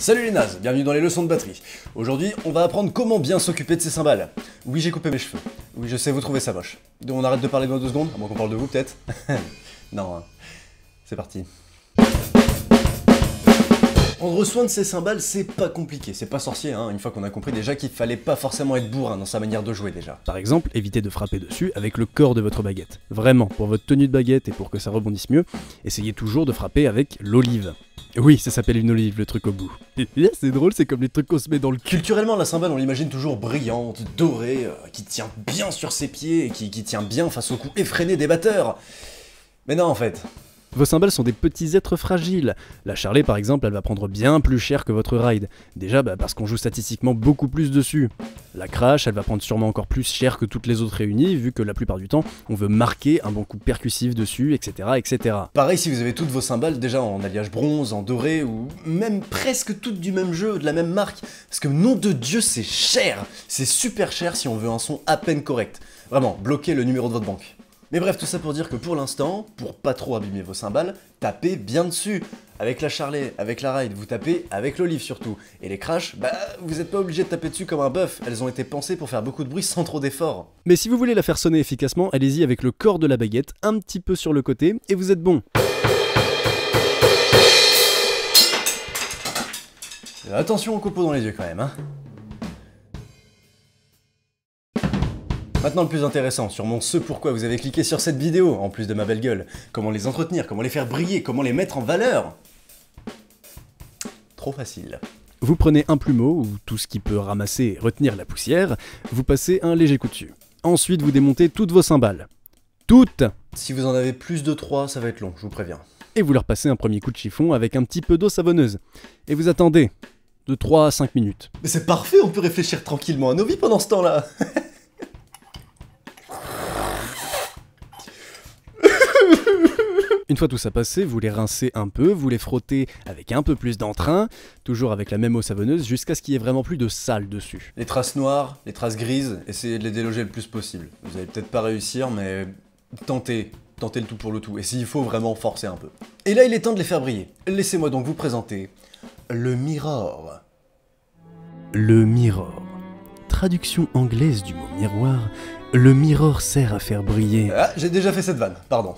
Salut les nazes, bienvenue dans les leçons de batterie. Aujourd'hui, on va apprendre comment bien s'occuper de ses cymbales. Oui, j'ai coupé mes cheveux. Oui, je sais, vous trouvez ça moche. On arrête de parler de moi 2 secondes, à moins qu'on parle de vous peut-être. Non, hein. C'est parti. Prendre soin de ses cymbales, c'est pas compliqué, c'est pas sorcier, hein, une fois qu'on a compris déjà qu'il fallait pas forcément être bourrin dans sa manière de jouer déjà. Par exemple, évitez de frapper dessus avec le corps de votre baguette. Vraiment, pour votre tenue de baguette et pour que ça rebondisse mieux, essayez toujours de frapper avec l'olive. Oui, ça s'appelle une olive, le truc au bout. C'est drôle, c'est comme les trucs qu'on se met dans le cul. Culturellement, la cymbale, on l'imagine toujours brillante, dorée, qui tient bien sur ses pieds, et qui tient bien face au coup effréné des batteurs. Mais non, en fait. Vos cymbales sont des petits êtres fragiles. La Charlet par exemple, elle va prendre bien plus cher que votre ride. Déjà parce qu'on joue statistiquement beaucoup plus dessus. La Crash, elle va prendre sûrement encore plus cher que toutes les autres réunies, vu que la plupart du temps, on veut marquer un bon coup percussif dessus, etc. etc. Pareil si vous avez toutes vos cymbales déjà en alliage bronze, en doré, ou même presque toutes du même jeu, de la même marque, parce que nom de Dieu c'est cher. C'est super cher si on veut un son à peine correct. Vraiment, bloquez le numéro de votre banque. Mais bref, tout ça pour dire que pour l'instant, pour pas trop abîmer vos cymbales, tapez bien dessus. Avec la Charlet, avec la Ride, vous tapez avec l'olive surtout. Et les Crash, vous êtes pas obligé de taper dessus comme un bœuf, elles ont été pensées pour faire beaucoup de bruit sans trop d'efforts. Mais si vous voulez la faire sonner efficacement, allez-y avec le corps de la baguette, un petit peu sur le côté, et vous êtes bon. Attention aux copeaux dans les yeux quand même, hein. Maintenant le plus intéressant, sûrement ce pourquoi vous avez cliqué sur cette vidéo, en plus de ma belle gueule. Comment les entretenir, comment les faire briller, comment les mettre en valeur. Trop facile. Vous prenez un plumeau, ou tout ce qui peut ramasser et retenir la poussière, vous passez un léger coup dessus. Ensuite vous démontez toutes vos cymbales. Toutes! Si vous en avez plus de 3, ça va être long, je vous préviens. Et vous leur passez un premier coup de chiffon avec un petit peu d'eau savonneuse. Et vous attendez de 3 à 5 minutes. Mais c'est parfait, on peut réfléchir tranquillement à nos vies pendant ce temps-là. Une fois tout ça passé, vous les rincez un peu, vous les frottez avec un peu plus d'entrain, toujours avec la même eau savonneuse, jusqu'à ce qu'il n'y ait vraiment plus de sale dessus. Les traces noires, les traces grises, essayez de les déloger le plus possible. Vous allez peut-être pas réussir, mais tentez le tout pour le tout, et s'il faut vraiment forcer un peu. Et là, il est temps de les faire briller. Laissez-moi donc vous présenter le Mirror. Le Mirror. Traduction anglaise du mot miroir, le Mirror sert à faire briller. Ah, j'ai déjà fait cette vanne, pardon.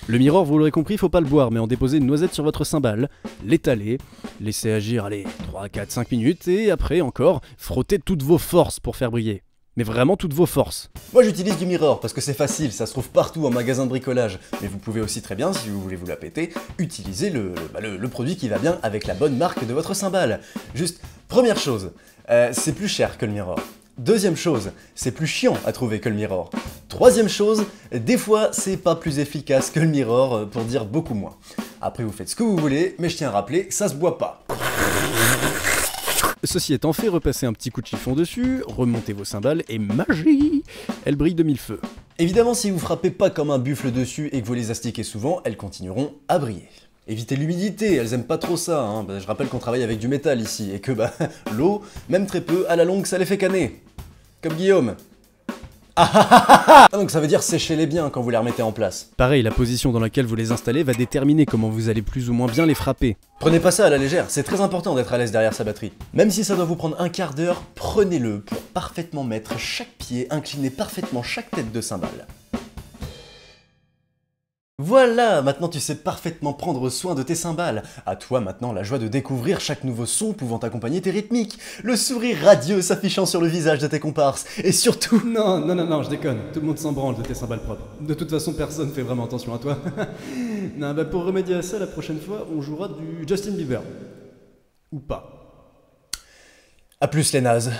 Le Mirror, vous l'aurez compris, faut pas le boire, mais en déposer une noisette sur votre cymbale, l'étaler, laisser agir, allez, 3, 4, 5 minutes, et après encore, frotter toutes vos forces pour faire briller. Mais vraiment toutes vos forces. Moi j'utilise du Mirror parce que c'est facile, ça se trouve partout en magasin de bricolage. Mais vous pouvez aussi très bien, si vous voulez vous la péter, utiliser le produit qui va bien avec la bonne marque de votre cymbale. Juste, première chose, c'est plus cher que le Mirror. Deuxième chose, c'est plus chiant à trouver que le Mirror. Troisième chose, des fois c'est pas plus efficace que le Mirror, pour dire beaucoup moins. Après vous faites ce que vous voulez, mais je tiens à rappeler, ça se boit pas. Ceci étant fait, repassez un petit coup de chiffon dessus, remontez vos cymbales et magie, elles brillent de 1000 feux. Évidemment, si vous frappez pas comme un buffle dessus et que vous les astiquez souvent, elles continueront à briller. Évitez l'humidité, elles aiment pas trop ça, hein. Je rappelle qu'on travaille avec du métal ici, et que l'eau, même très peu, à la longue ça les fait canner. Comme Guillaume. Donc ça veut dire séchez-les bien quand vous les remettez en place. Pareil, la position dans laquelle vous les installez va déterminer comment vous allez plus ou moins bien les frapper. Prenez pas ça à la légère, c'est très important d'être à l'aise derrière sa batterie. Même si ça doit vous prendre un quart d'heure, prenez-le pour parfaitement mettre chaque pied, incliner parfaitement chaque tête de cymbale. Voilà, maintenant tu sais parfaitement prendre soin de tes cymbales. À toi maintenant la joie de découvrir chaque nouveau son pouvant accompagner tes rythmiques, le sourire radieux s'affichant sur le visage de tes comparses, et surtout... Non, je déconne, tout le monde s'en branle de tes cymbales propres. De toute façon, personne fait vraiment attention à toi. Non, pour remédier à ça, la prochaine fois, on jouera du Justin Bieber. Ou pas. A plus les nazes.